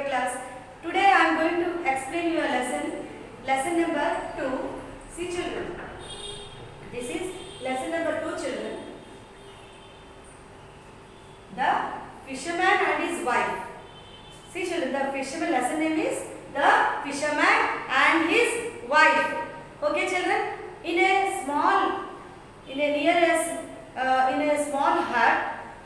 class. Today I am going to explain you a lesson number 2. See children, this is lesson number 2 children. The fisherman and his wife. See children, the fisherman lesson name is The Fisherman and His Wife. Okay children, in a small hut,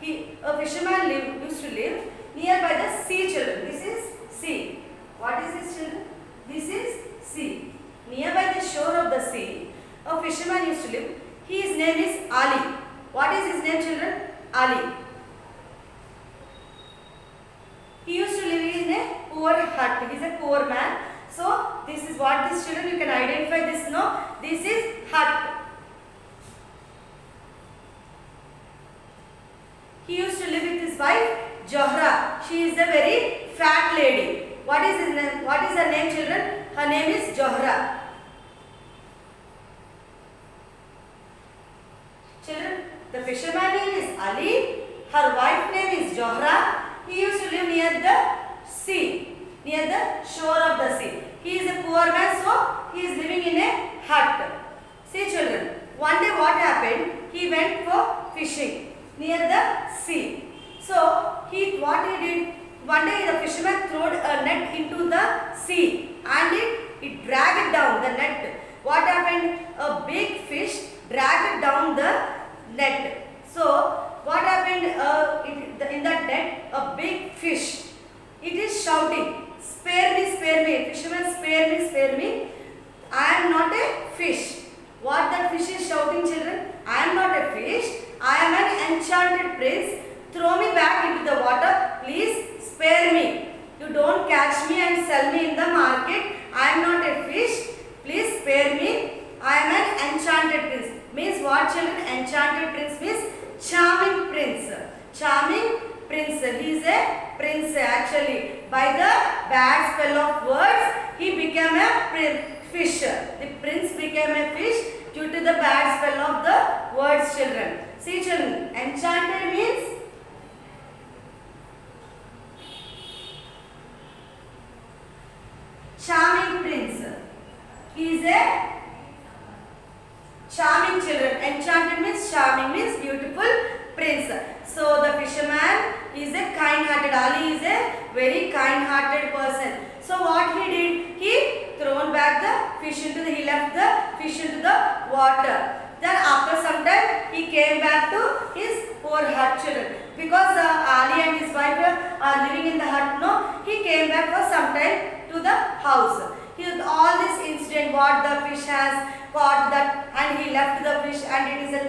a fisherman used to live nearby the sea children. This is sea. What is this children? This is sea. Nearby the shore of the sea, a fisherman used to live. His name is Ali. What is his name children? Ali. He used to live in a poor hut. He is a poor man. So this is what this children, you can identify this, no? This is hut. He used to live with his wife Johra. She is a very fat lady. What is his name? What is her name children? Her name is Johra. Children, the fisherman name is Ali. Her wife name is Johra. He used to live near the sea, near the shore of the sea. He is a poor man, so he is living in a hut. See children, one day what happened? He went for fishing near the sea. So what he did? One day the fisherman threw a net into the sea and it dragged down the net. What happened? A big fish dragged down the net. So what happened in that net? A big fish. It is shouting, "Spare me, spare me." Fisherman, "Spare me, spare me. I am not a fish." What that fish is shouting children? "I am not a fish. I am an enchanted prince. Throw me back into the water. Please spare me. You don't catch me and sell me in the market. I am not a fish. Please spare me. I am an enchanted prince." Means what children? Enchanted prince means charming prince. Charming prince. He is a prince actually. By the bad spell of words, he became a fish. The prince became a fish due to the bad spell of the words children. See children, enchanted means charming prince. He is a charming children. Enchanted means charming, means beautiful prince. So the fisherman is a kind-hearted. Ali is a very kind-hearted person. So what he did? He thrown back the fish into he left the fish into the water. Then after some time he came back to his poor hut children. Because Ali and his wife are living in the hut, no? He came back for some time to the house. All this incident, what the fish has caught that and he left the fish and it is a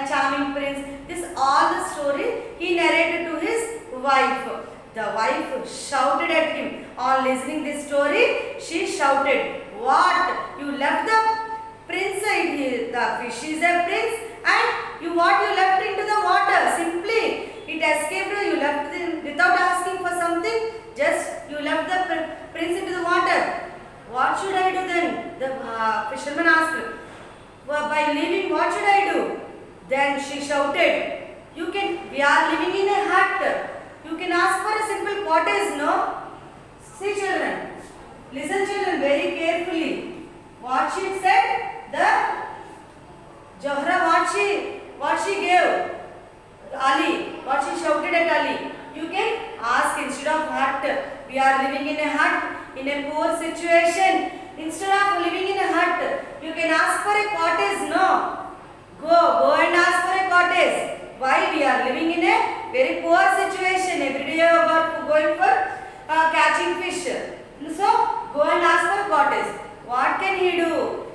charming prince. This all the story he narrated to his wife. The wife shouted at him. On listening this story, she shouted, "What? You left the prince? The fish is a prince and you left into the water. Simply it escaped. You left without asking for something. Just you left the prince into the water. What should I do then?" The fisherman asked. "Well, by leaving, what should I do?" Then she shouted, we are living in a hut. You can ask for a simple cottage, no? See children, listen children very carefully. What she said, the Johra, what she gave Ali, what she shouted at Ali. You can ask instead of hut. We are living in a hut, in a poor situation. Instead of living in a hut, you can ask for a cottage, no? Go and ask for a cottage. Why? We are living in a very poor situation. Every day we are going for catching fish. So go and ask for cottage. What can he do?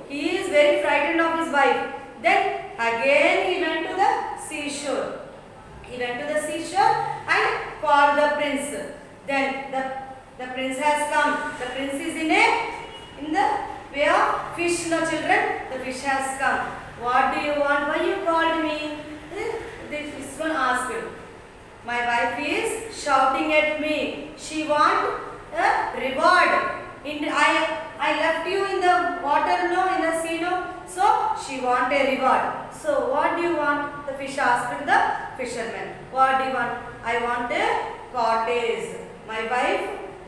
He is very frightened of his wife. Then again he went to the seashore. He went to the seashore and called the prince. Then the prince has come. The prince is in the way of fish, no children. The fish has come. "What do you want? Why you called me?" This one asked. "My wife is shouting at me. She want a reward. I left you in the water, no, in the sea, no. So she want a reward. So what do you want?" The fish asked the fisherman. "What do you want?" "I want a cottage. My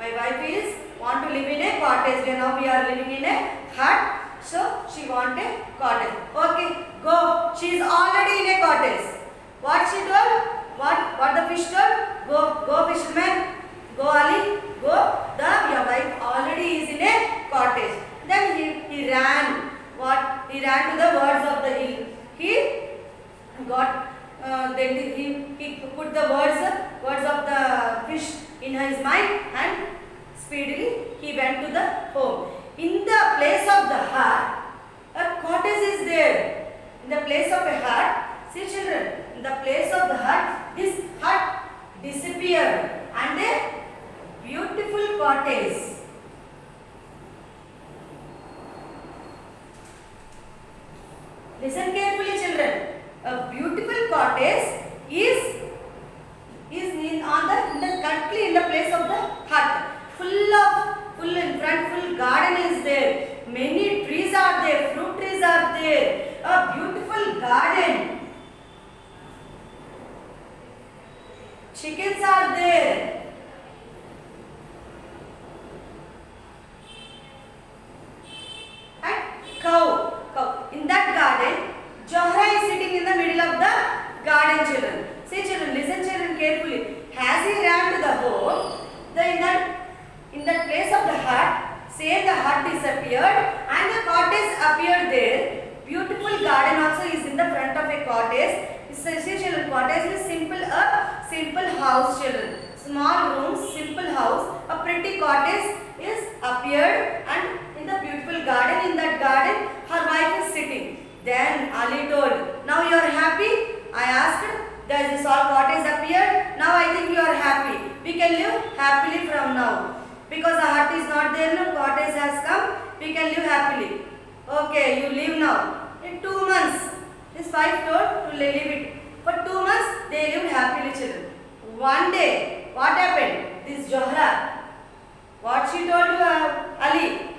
my wife is want to live in a cottage. Now we are living in a hut. So she want a cottage. Okay, go. She is already in a cottage. What she told? What the fish told? Go fisherman. Go Ali. Go. Your wife already is in a cottage. Then he ran. What? He ran to the words of the hill. He got. Then he put the words of the fish in his mind and speedily he went to the home. In the place of the hut, a cottage is there. In the place of a hut, see children, in the place of the hut, this hut disappeared and a beautiful cottage. Listen carefully children. A beautiful cottage is currently in the place of the hut. Full in front, full garden is there. Many trees are there, fruit trees are there. A beautiful garden. Chickens are there. And cow. In that garden, Johra is sitting in the middle of the garden children. See children, listen children carefully. As he ran to the home, in that place of the hut, say the hut disappeared and the cottage appeared there. Beautiful garden also is in the front of a cottage. See children, cottage is a simple house children. Small rooms, simple house. A pretty cottage is appeared and in the beautiful garden, in that garden, her wife is sitting. Then Ali told, now you are happy? I asked, does this all cottage appeared? Now I think you are happy. We can live happily from now. Because the hut is not there, no cottage has come, we can live happily. Okay, you live now. In 2 months, his wife told to leave it. For 2 months, they lived happily children. One day, what happened? This Johra, what she told to Ali,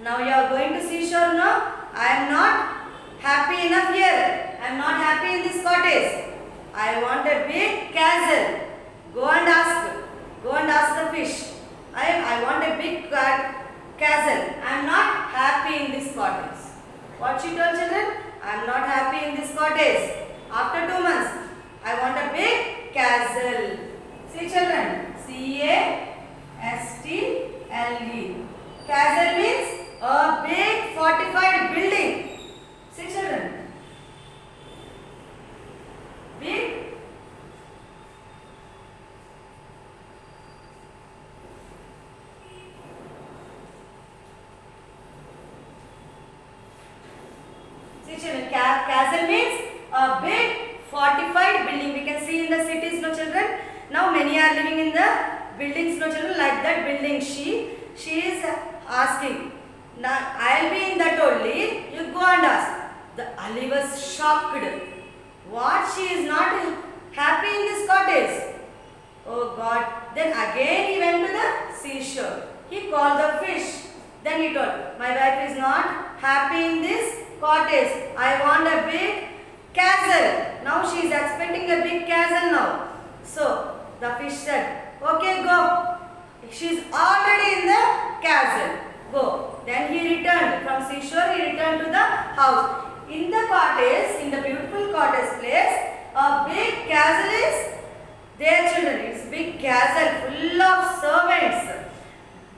now you are going to seashore now? I am not happy enough here. I am not happy in this cottage. I want a big castle. Go and ask the fish. I want a big castle. I am not happy in this cottage. What she told children? I am not happy in this cottage. After 2 months, I want a big castle. See children, C-A-S-T-L-E. Castle means a big fortified building. See children, big castle means a big fortified building. We can see in the cities, no children. Now many are living in the buildings, no children, like that building. She is asking, now I will be in that only, you go and ask. The Ali was shocked. What, she is not happy in this cottage? Oh God. Then again he went to the seashore. He called the fish. Then he told, my wife is not happy in this cottage. I want a big castle. Now she is expecting a big castle now. So the fish said, okay, go. She is already in the castle. Go. Then he returned from seashore. He returned to the house. In the cottage, in the beautiful cottage place, a big castle is there, children. It's big castle full of servants.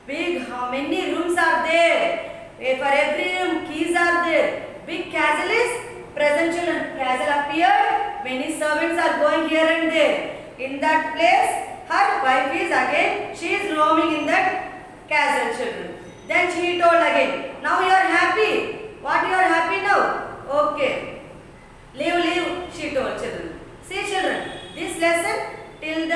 Big, how many rooms are there? For every room, keys are there. Big castle is present, children. Castle appeared. Many servants are going here and there. In that place, her wife is again, she is roaming in that castle, children. Then she told again, now you are happy. What, you are happy now? Okay. Leave, she told children. See children, this lesson till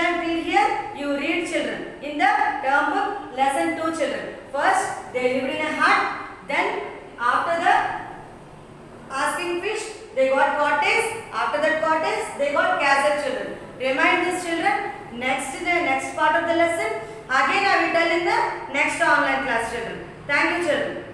here you read children. In the term book, lesson 2 children. First, they lived in a hut. Then after the asking fish, they got cottage. After that cottage, they got castle, children. Remind these children. Next part of the lesson. Again I will tell in the next online class, children. Thank you children.